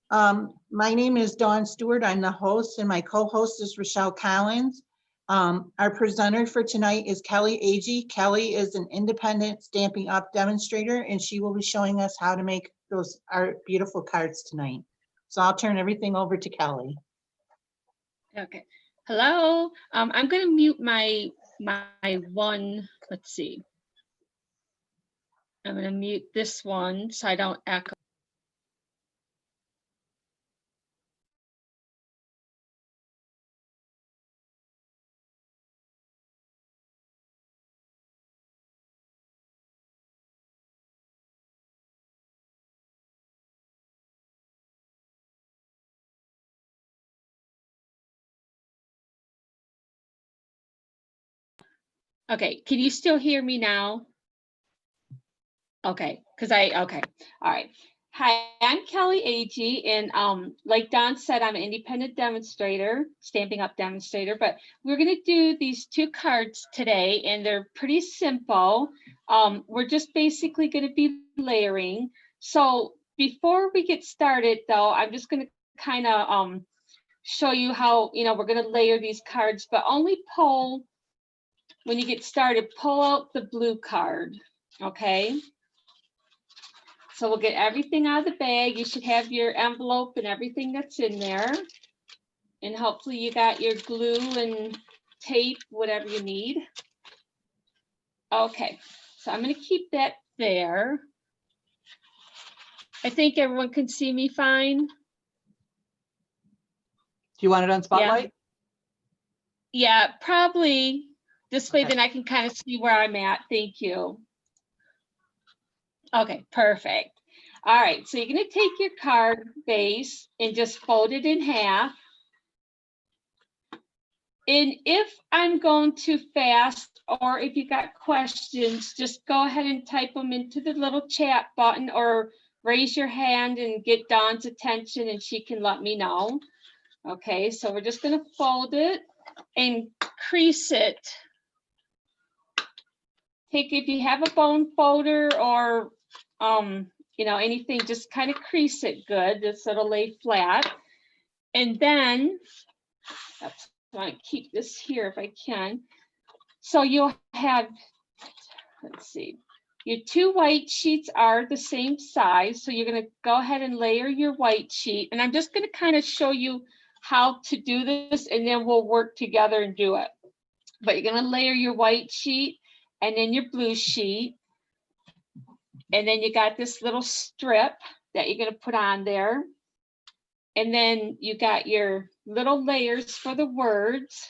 My name is Dawn Stewart. I'm the host, and my co-host is Rochelle Collins. Our presenter for tonight is Kelly Agee. Kelly is an independent Stampin' Up demonstrator, and she will be showing us how to make our beautiful cards tonight. So I'll turn everything over to Kelly. Okay. Hello. I'm going to mute my one. Let's see. I'm going to mute this one so I don't echo. Okay. Can you still hear me now? Okay. Okay. All right. Hi, I'm Kelly Agee, and like Don said, I'm an independent demonstrator, Stampin' Up demonstrator, but we're going to do these 2 cards today, and they're pretty simple. We're just basically going to be layering. So before we get started, though, I'm just going to kind of show you how, we're going to layer these cards, but only when you get started, pull out the blue card, okay? So we'll get everything out of the bag. You should have your envelope and everything that's in there. And hopefully you got your glue and tape, whatever you need. Okay, so I'm going to keep that there. I think everyone can see me fine. Do you want it on spotlight? Yeah, probably. This way, then I can kind of see where I'm at. Thank you. Okay, perfect. All right, so you're going to take your card base and just fold it in half. And if I'm going too fast, or if you got questions, just go ahead and type them into the little chat button or raise your hand and get Dawn's attention and she can let me know. Okay, so we're just going to fold it and crease it. If you have a bone folder or anything, just kind of crease it good so it'll lay flat. And then I want to keep this here if I can. So you'll have, let's see, your 2 white sheets are the same size. So you're going to go ahead and layer your white sheet. And I'm just going to kind of show you how to do this, and then we'll work together and do it. But you're going to layer your white sheet and then your blue sheet. And then you got this little strip that you're going to put on there. And then you got your little layers for the words.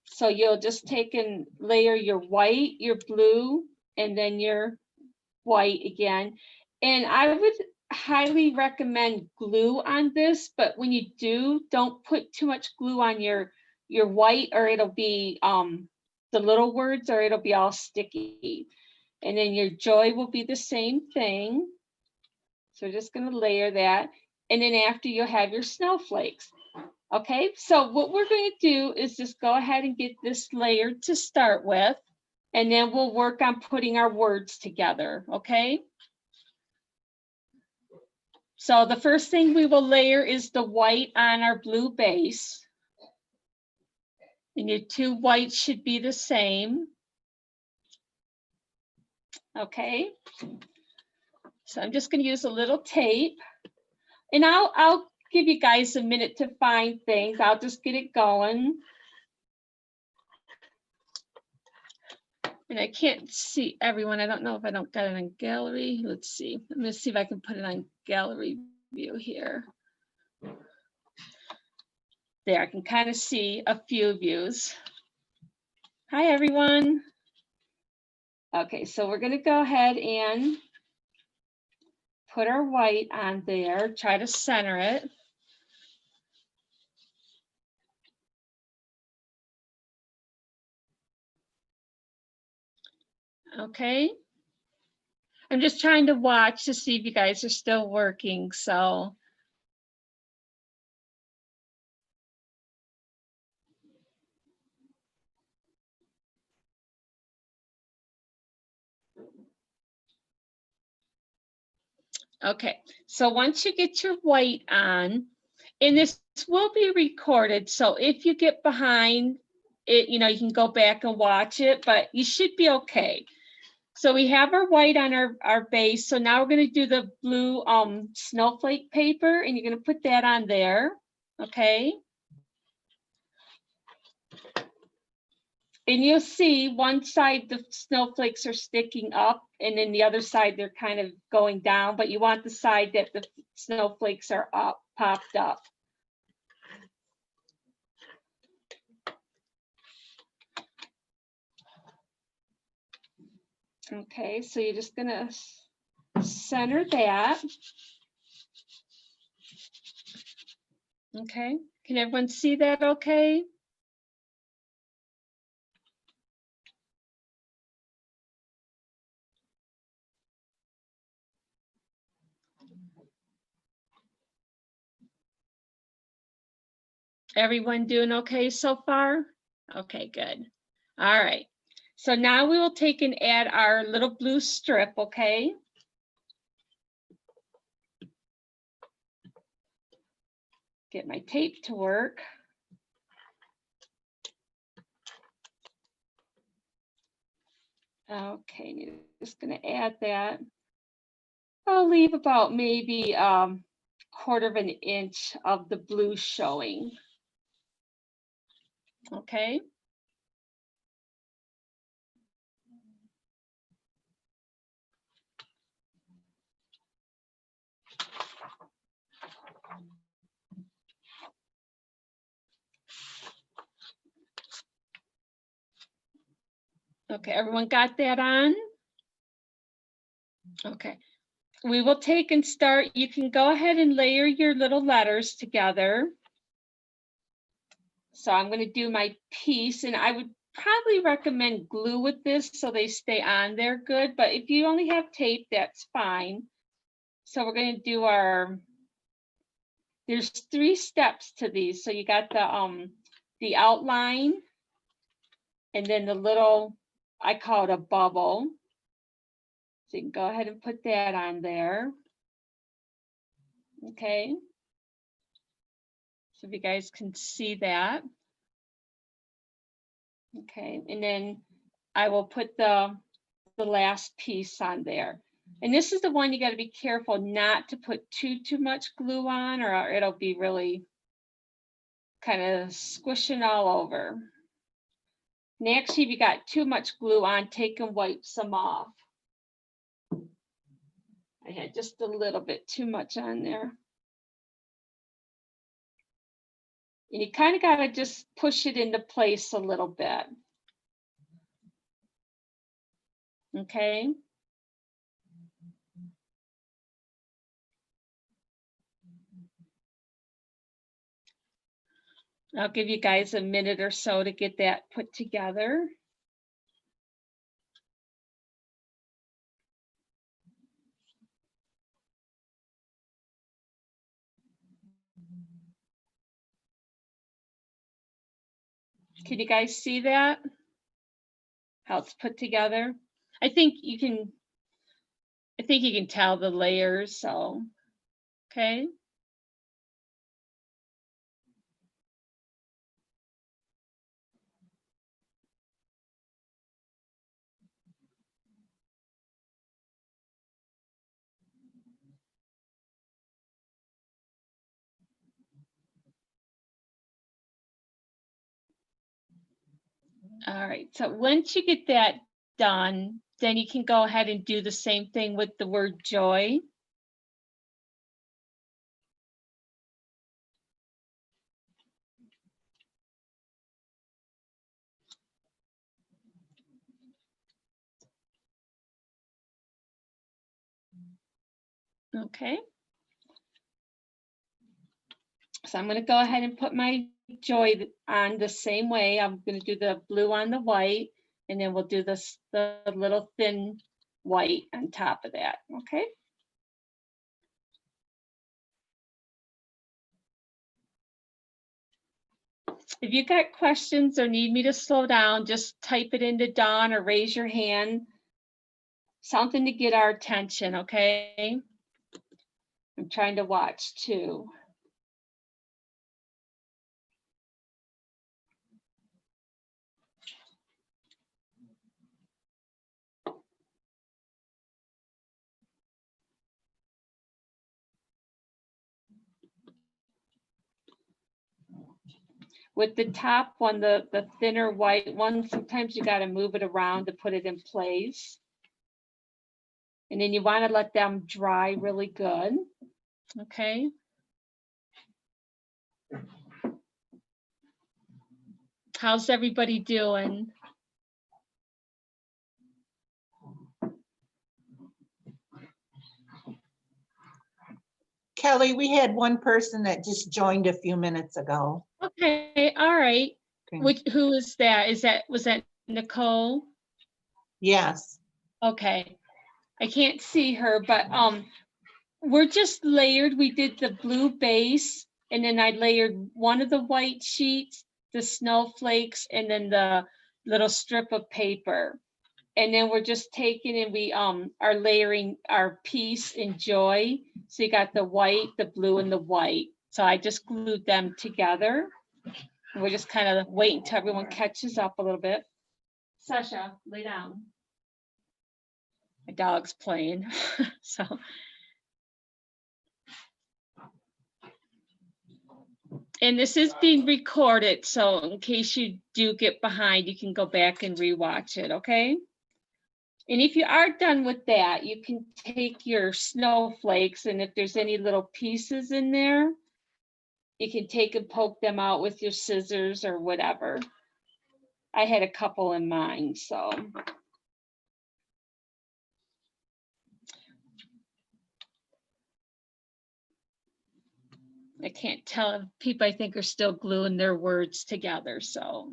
So you'll just take and layer your white, your blue, and then your white again. And I would highly recommend glue on this, but when you do, don't put too much glue on your white, or it'll be the little words, or it'll be all sticky. And then your joy will be the same thing. So we're just going to layer that. And then after, you'll have your snowflakes. Okay, so what we're going to do is just go ahead and get this layered to start with, and then we'll work on putting our words together, okay? So the first thing we will layer is the white on our blue base. And your 2 whites should be the same. Okay, so I'm just going to use a little tape, and I'll give you guys a minute to find things. I'll just get it going. And I can't see everyone. I don't know if I don't got it on gallery. Let's see. I'm going to see if I can put it on gallery view here. There, I can kind of see a few views. Hi, everyone. Okay, so we're going to go ahead and put our white on there. Try to center it. Okay. I'm just trying to watch to see if you guys are still working, so. Okay, so once you get your white on, and this will be recorded, so if you get behind it, you know, you can go back and watch it, but you should be okay. So we have our white on our base. So now we're going to do the blue snowflake paper, and you're going to put that on there. Okay. And you'll see one side the snowflakes are sticking up, and then the other side they're kind of going down, but you want the side that the snowflakes are up, popped up. Okay, so you're just gonna center that. Okay, can everyone see that okay? Everyone doing okay so far? Okay, good. All right. So now we will take and add our little blue strip, okay? Get my tape to work. Okay, just gonna add that. I'll leave about maybe 1/4 of an inch of the blue showing. Okay. Okay, everyone got that on? Okay. We will take and start. You can go ahead and layer your little letters together. So I'm going to do my piece, and I would probably recommend glue with this so they stay on there good, but if you only have tape, that's fine. So we're going to do there's 3 steps to these. So you got the outline, and then the little, I call it a bubble. So you can go ahead and put that on there. Okay. So if you guys can see that. Okay, and then I will put the last piece on there. And this is the one you got to be careful not to put too much glue on, or it'll be really kind of squishing all over. And actually, if you got too much glue on, take and wipe some off. I had just a little bit too much on there. And you kind of got to just push it into place a little bit. Okay. I'll give you guys a minute or so to get that put together. Can you guys see that? How it's put together? I think you can tell the layers, so okay. All right, so once you get that done, then you can go ahead and do the same thing with the word joy. Okay. So I'm going to go ahead and put my joy on the same way. I'm going to do the blue on the white, and then we'll do the little thin white on top of that. Okay. If you got questions or need me to slow down, just type it into Dawn or raise your hand. Something to get our attention, okay? I'm trying to watch too. With the top one, the thinner white one, sometimes you got to move it around to put it in place. And then you want to let them dry really good. Okay. How's everybody doing? Kelly, we had one person that just joined a few minutes ago. Okay, all right. Okay. Who is that? Was that Nicole? Yes. Okay. I can't see her, but we're just layered. We did the blue base, and then I layered one of the white sheets, the snowflakes, and then the little strip of paper. And then we're just taking and we are layering our peace and joy. So you got the white, the blue, and the white. So I just glued them together. And we're just kind of waiting until everyone catches up a little bit. Sasha, lay down. My dog's playing. So. And this is being recorded, so in case you do get behind, you can go back and rewatch it, okay? And if you are done with that, you can take your snowflakes, and if there's any little pieces in there, you can take and poke them out with your scissors or whatever. I had a couple in mind, so. I can't tell if people, I think, are still gluing their words together, so.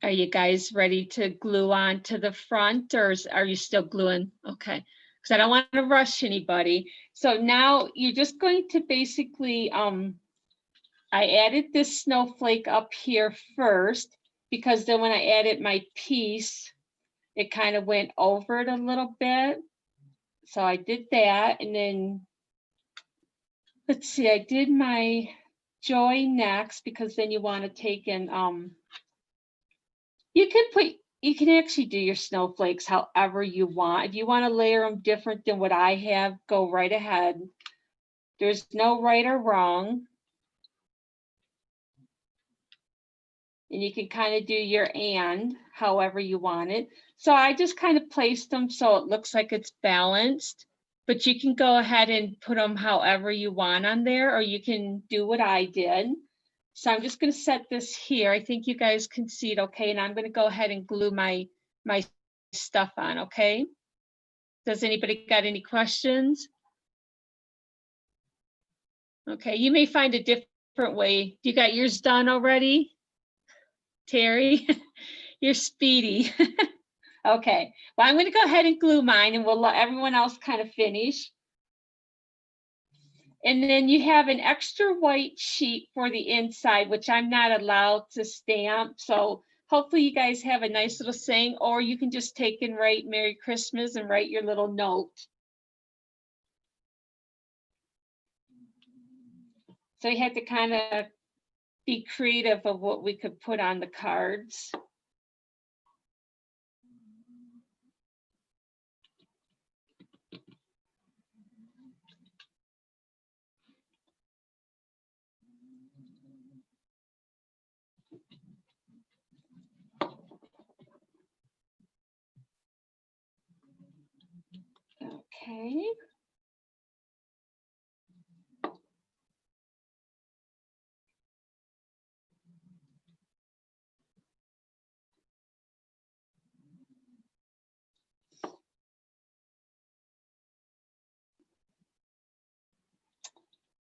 Are you guys ready to glue on to the front, or are you still gluing? Okay, because I don't want to rush anybody. So now you're just going to basically, I added this snowflake up here first, because then when I added my piece, it kind of went over it a little bit. So I did that, and then, let's see, I did my joy next, because then you want to take and, you can actually do your snowflakes however you want. If you want to layer them different than what I have, go right ahead. There's no right or wrong. And you can kind of do your and however you want it. So I just kind of placed them so it looks like it's balanced, but you can go ahead and put them however you want on there, or you can do what I did. So I'm just going to set this here. I think you guys can see it okay. And I'm going to go ahead and glue my stuff on, okay? Does anybody got any questions? Okay, you may find a different way. You got yours done already? Terry, you're speedy. Okay, well, I'm going to go ahead and glue mine, and we'll let everyone else kind of finish. And then you have an extra white sheet for the inside, which I'm not allowed to stamp. So hopefully you guys have a nice little saying, or you can just take and write Merry Christmas and write your little note. So you had to kind of be creative of what we could put on the cards. Okay.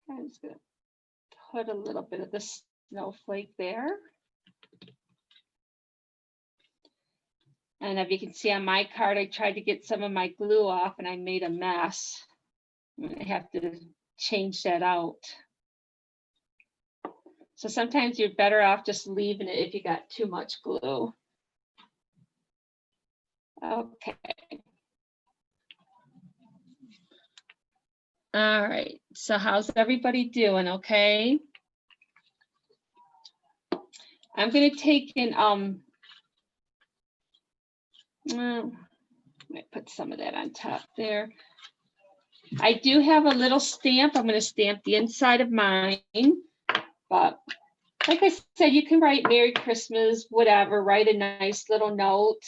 I'm just going to put a little bit of the snowflake there. And if you can see on my card, I tried to get some of my glue off and I made a mess. I'm gonna have to change that out. So sometimes you're better off just leaving it if you got too much glue. Okay. All right, so how's everybody doing? Okay. I'm gonna take in, well, I might put some of that on top there. I do have a little stamp. I'm gonna stamp the inside of mine, but like I said, you can write Merry Christmas, whatever, write a nice little note.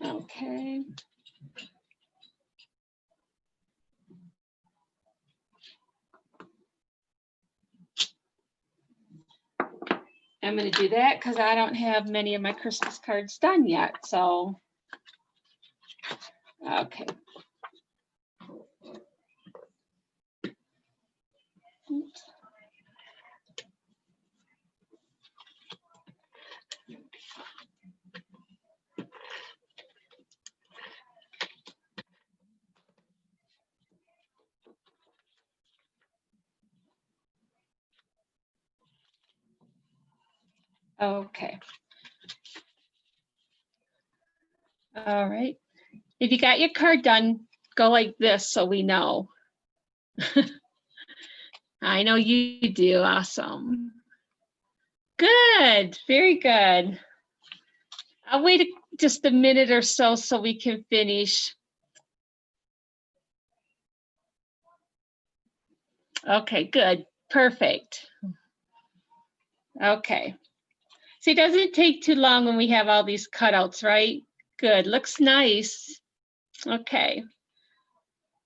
Okay. I'm going to do that because I don't have many of my Christmas cards done yet. So, okay. Oops. Okay. All right. If you got your card done, go like this so we know. I know you do. Awesome. Good. Very good. I'll wait just a minute or so we can finish. Okay, good. Perfect. Okay. See, it doesn't take too long when we have all these cutouts, right? Good. Looks nice. Okay.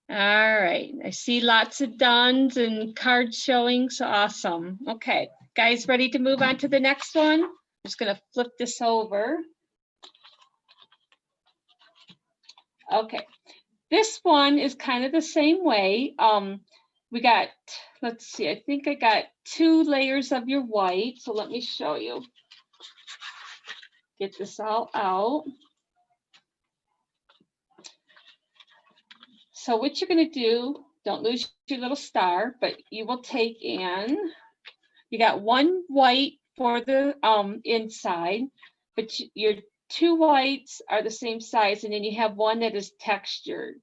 All right. I see lots of dones and cards showing. So awesome. Okay. Guys, ready to move on to the next one? I'm just going to flip this over. Okay. This one is kind of the same way. We got, let's see, I think I got 2 layers of your white. So let me show you. Get this all out. So what you're going to do, don't lose your little star, but you will take in, you got 1 white for the inside, but your 2 whites are the same size, and then you have 1 that is textured.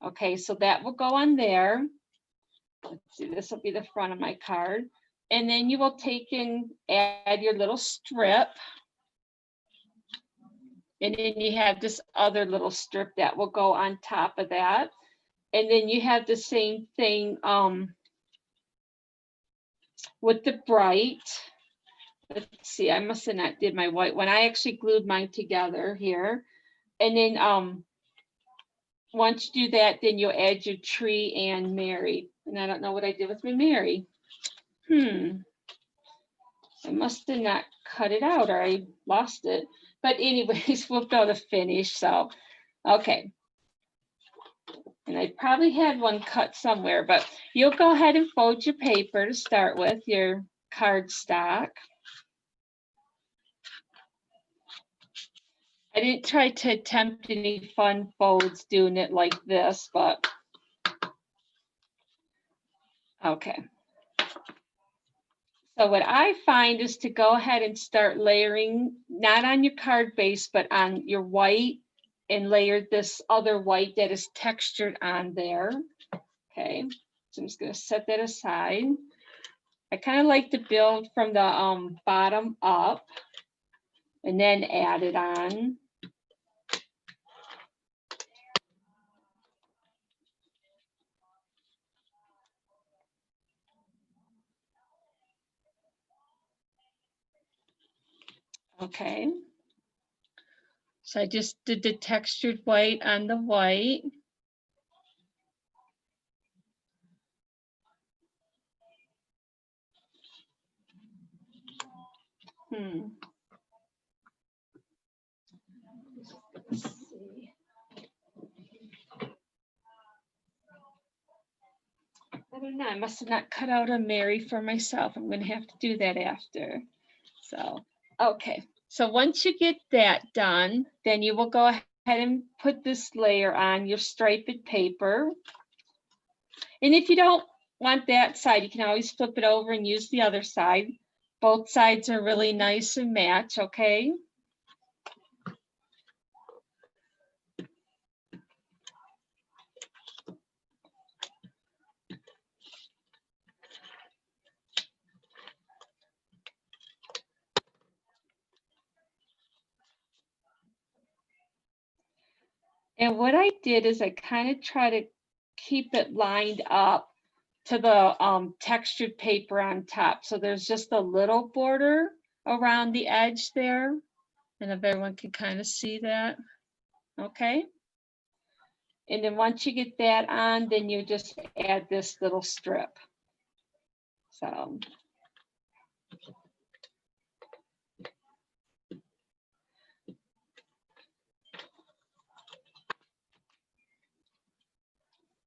Okay, so that will go on there. Let's see, this will be the front of my card. And then you will take in, add your little strip. And then you have this other little strip that will go on top of that. And then you have the same thing with the bright. Let's see, I must have not did my white one. I actually glued mine together here. And then once you do that, then you'll add your tree and Mary. And I don't know what I did with my Mary. I must have not cut it out or I lost it. But anyways, we'll go to finish. So, okay. And I probably had one cut somewhere, but you'll go ahead and fold your paper to start with, your cardstock. I didn't try to attempt any fun folds doing it like this, but okay. So what I find is to go ahead and start layering, not on your card base, but on your white, and layer this other white that is textured on there. Okay, so I'm just going to set that aside. I kind of like to build from the bottom up and then add it on. Okay. So I just did the textured white on the white. Let's see. I don't know, I must have not cut out a Mary for myself. I'm going to have to do that after. So, Okay, so once you get that done, then you will go ahead and put this layer on your striped paper. And if you don't want that side, you can always flip it over and use the other side. Both sides are really nice and match, okay? And what I did is I kind of try to keep it lined up to the textured paper on top. So there's just a little border around the edge there. And if everyone can kind of see that, okay? And then once you get that on, then you just add this little strip. So.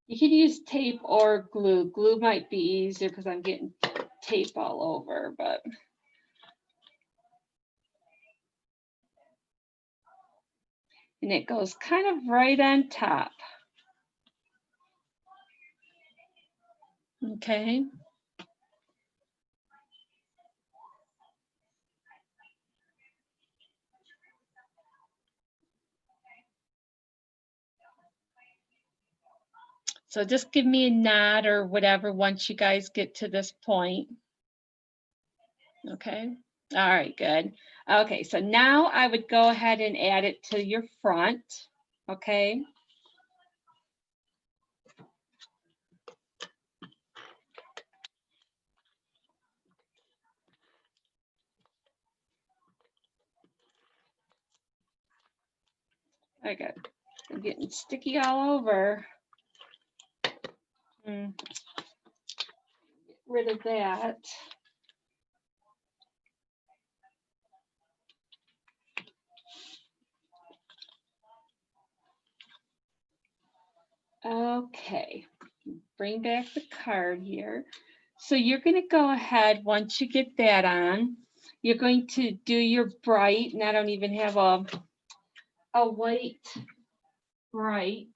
You can use tape or glue. Glue might be easier because I'm getting tape all over, but. And it goes kind of right on top. Okay. So just give me a nod or whatever once you guys get to this point. Okay. All right, good. Okay, so now I would go ahead and add it to your front. Okay. Okay, I'm getting sticky all over. Get rid of that. Okay, bring back the card here. So you're going to go ahead, once you get that on, you're going to do your bright, and I don't even have a white bright.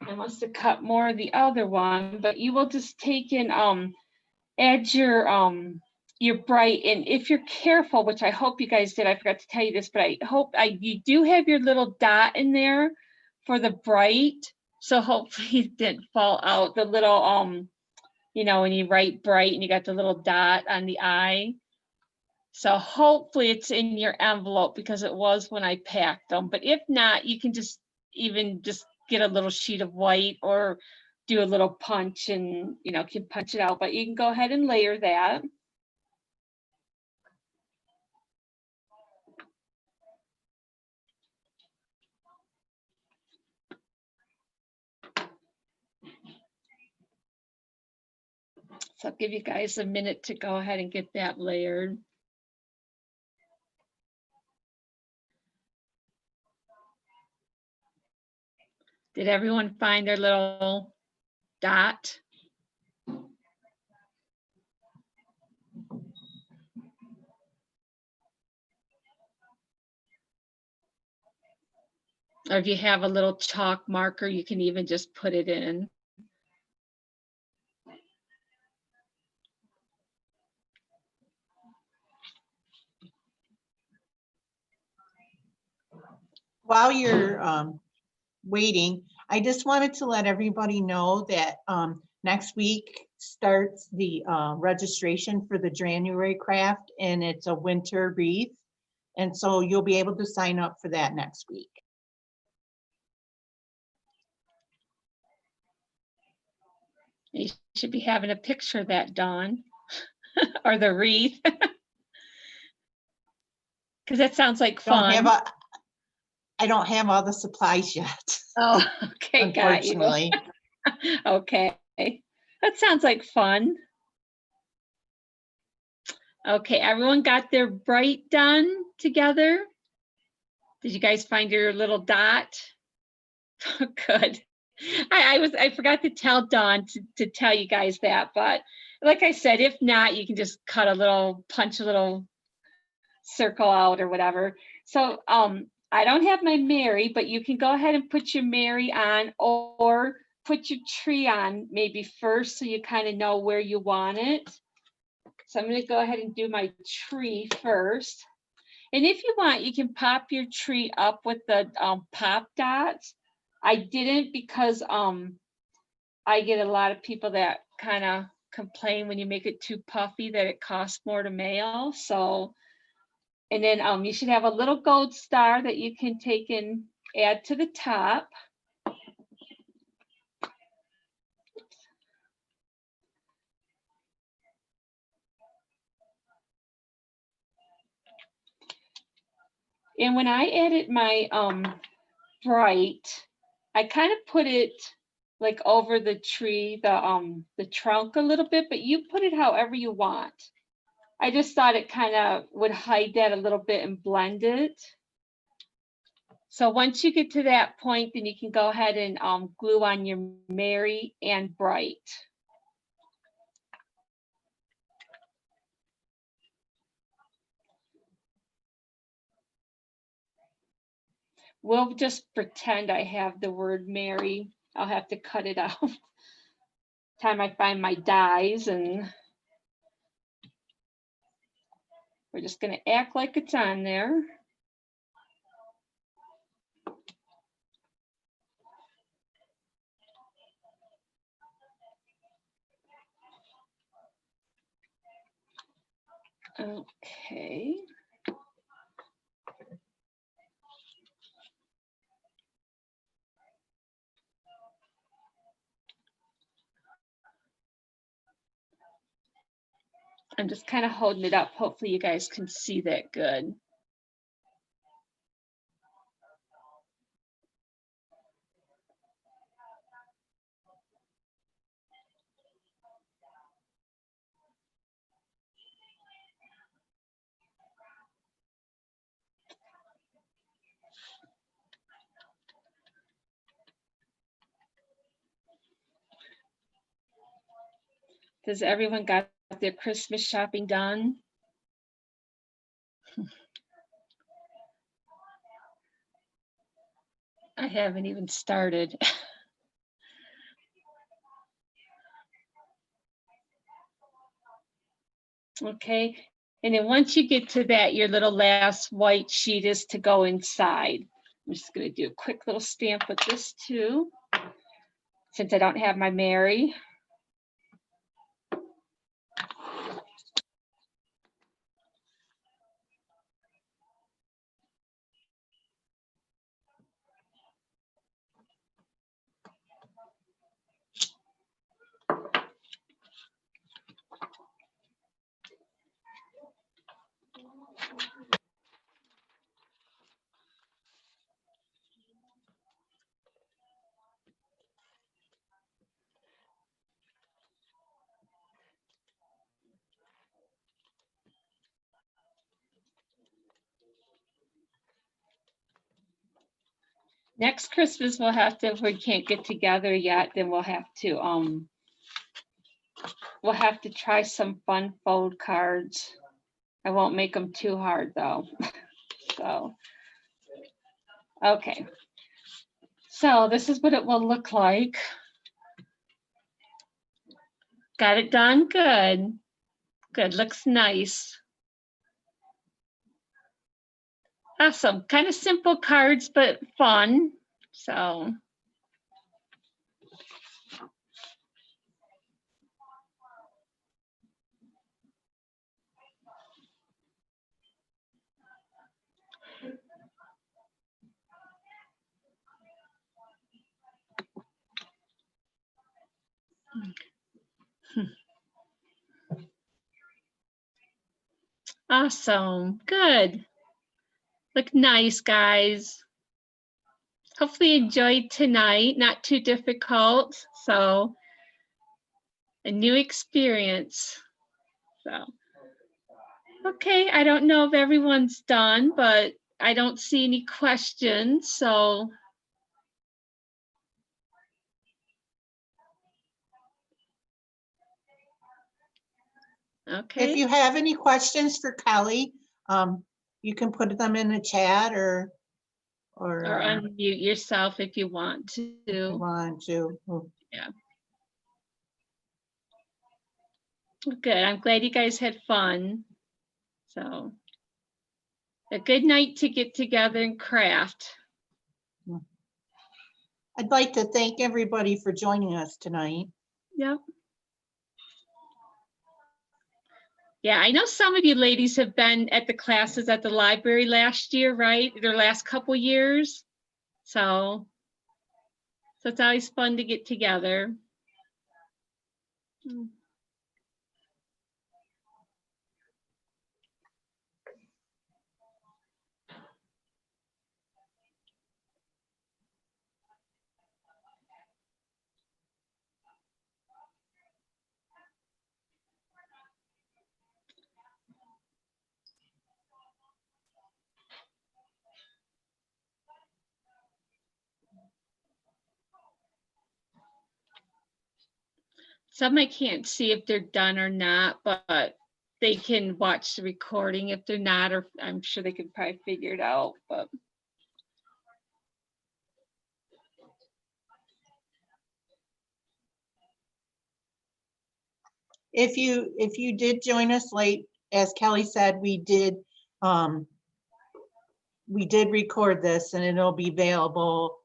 I must have cut more of the other one, but you will just take and add your bright, and if you're careful, which I hope you guys did, I forgot to tell you this, but I hope you do have your little dot in there for the bright, so hopefully it didn't fall out. The little you know, when you write bright and you got the little dot on the eye. So hopefully it's in your envelope because it was when I packed them. But if not, you can just get a little sheet of white or do a little punch and, you know, can punch it out. But you can go ahead and layer that. So I'll give you guys a minute to go ahead and get that layered. Did everyone find their little dot? Or if you have a little chalk marker, you can even just put it in. While you're waiting, I just wanted to let everybody know that next week starts the registration for the January craft, and it's a winter wreath. And so you'll be able to sign up for that next week. You should be having a picture of that, Dawn, or the wreath. Because that sounds like fun. I don't have all the supplies yet. Oh, okay, unfortunately. Got you. Okay, that sounds like fun. Okay, everyone got their bright done together? Did you guys find your little dot? Good. I forgot to tell Dawn to tell you guys that, but like I said, if not, you can just punch a little circle out or whatever. So I don't have my Mary, but you can go ahead and put your Mary on, or put your tree on maybe first so you kind of know where you want it. So I'm going to go ahead and do my tree first. And if you want, you can pop your tree up with the pop dots. I didn't because I get a lot of people that kind of complain when you make it too puffy that it costs more to mail. So, and then you should have a little gold star that you can take and add to the top. And when I added my bright, I kind of put it like over the tree, the trunk a little bit, but you put it however you want. I just thought it kind of would hide that a little bit and blend it. So once you get to that point, then you can go ahead and glue on your Mary and bright. We'll just pretend I have the word Mary. I'll have to cut it out. Time I find my dies, and we're just going to act like it's on there. Okay. I'm just kind of holding it up. Hopefully you guys can see that good. Does everyone got their Christmas shopping done? I haven't even started. Okay, and then once you get to that, your little last white sheet is to go inside. I'm just going to do a quick little stamp with this too, since I don't have my Mary. Next Christmas we'll have to, if we can't get together yet, then we'll have to try some fun fold cards. I won't make them too hard though. So, okay. So this is what it will look like. Got it done? Good. Good, looks nice. Awesome, kind of simple cards, but fun. So. Awesome, good. Look nice, guys. Hopefully you enjoyed tonight, not too difficult. So a new experience. So, okay, I don't know if everyone's done, but I don't see any questions, so. Okay. If you have any questions for Kelly, you can put them in the chat or unmute yourself if you want if you to. want to. Good. I'm glad you guys had fun. So a good night to get together and craft. I'd like to thank everybody for joining us tonight. Yep. Yeah, I know some of you ladies have been at the classes at the library last year, right? Their last couple years. So it's always fun to get together. Some I can't see if they're done or not, but they can watch the recording if they're not, or I'm sure they could probably figure it out, but. If you did join us late, as Kelly said, we did record this and it'll be available,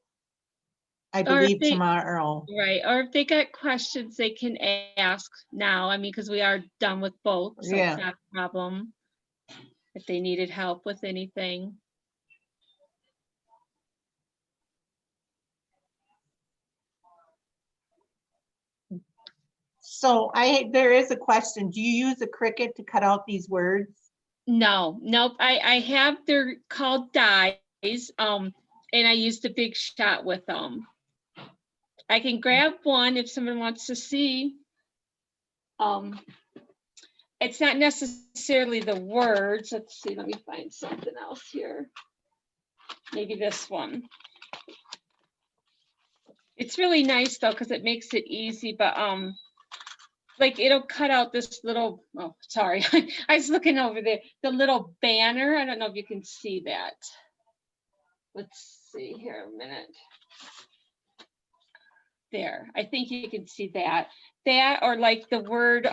I believe, tomorrow. Right, or if they got questions, they can ask now. I mean, because we are done with both, so Yeah. it's not a problem if they needed help with anything. So there is a question. Do you use a Cricut to cut out these words? No, nope. I have, they're called dies, and I used a big shot with them. I can grab one if someone wants to see. It's not necessarily the words. Let's see, let me find something else here. Maybe this one. It's really nice though, because it makes it easy, but like it'll cut out this little, oh, sorry. I was looking over there, the little banner. I don't know if you can see that. Let's see here a minute. There, I think you can see that. That, or like the word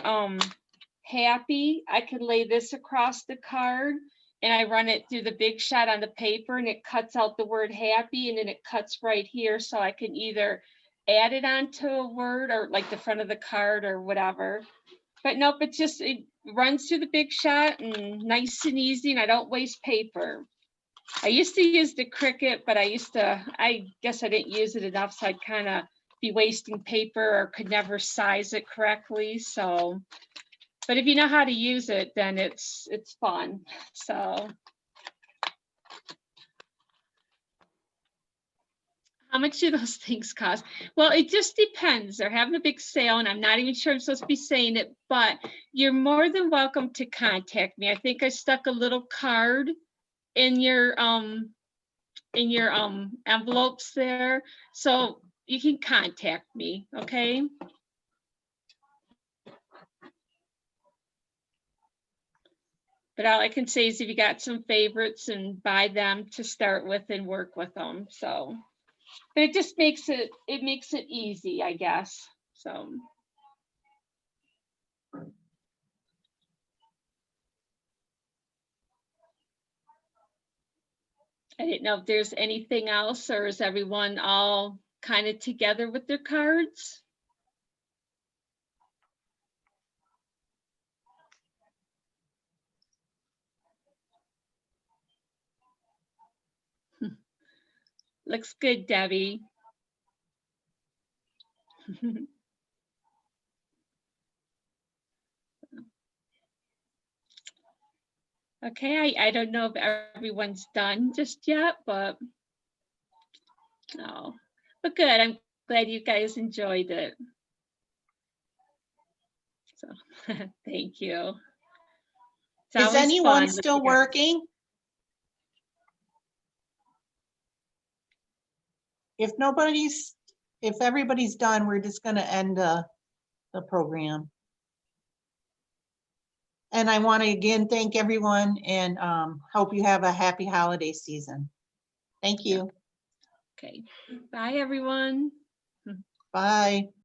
happy, I could lay this across the card and I run it through the big shot on the paper and it cuts out the word happy, and then it cuts right here, so I can either add it onto a word or like the front of the card or whatever. But nope, it runs through the big shot and nice and easy, and I don't waste paper. I used to use the Cricut, but I guess I didn't use it enough, so I'd kind of be wasting paper or could never size it correctly. So, but if you know how to use it, then it's fun. So, how much do those things cost? Well, it just depends. They're having a big sale, and I'm not even sure I'm supposed to be saying it, but you're more than welcome to contact me. I think I stuck a little card in your envelopes there, so you can contact me, okay? But all I can say is if you got some favorites, and buy them to start with and work with them. So, but it just makes it easy, I guess. So. I didn't know if there's anything else, or is everyone all kind of together with their cards? Looks good, Debbie. Okay, I don't know if everyone's done just yet, but no. But good, I'm glad you guys enjoyed it. So thank you. Is anyone still working? If everybody's done, we're just going to end the program. And I want to again thank everyone and hope you have a happy holiday season. Thank you. Okay, bye, everyone. Bye.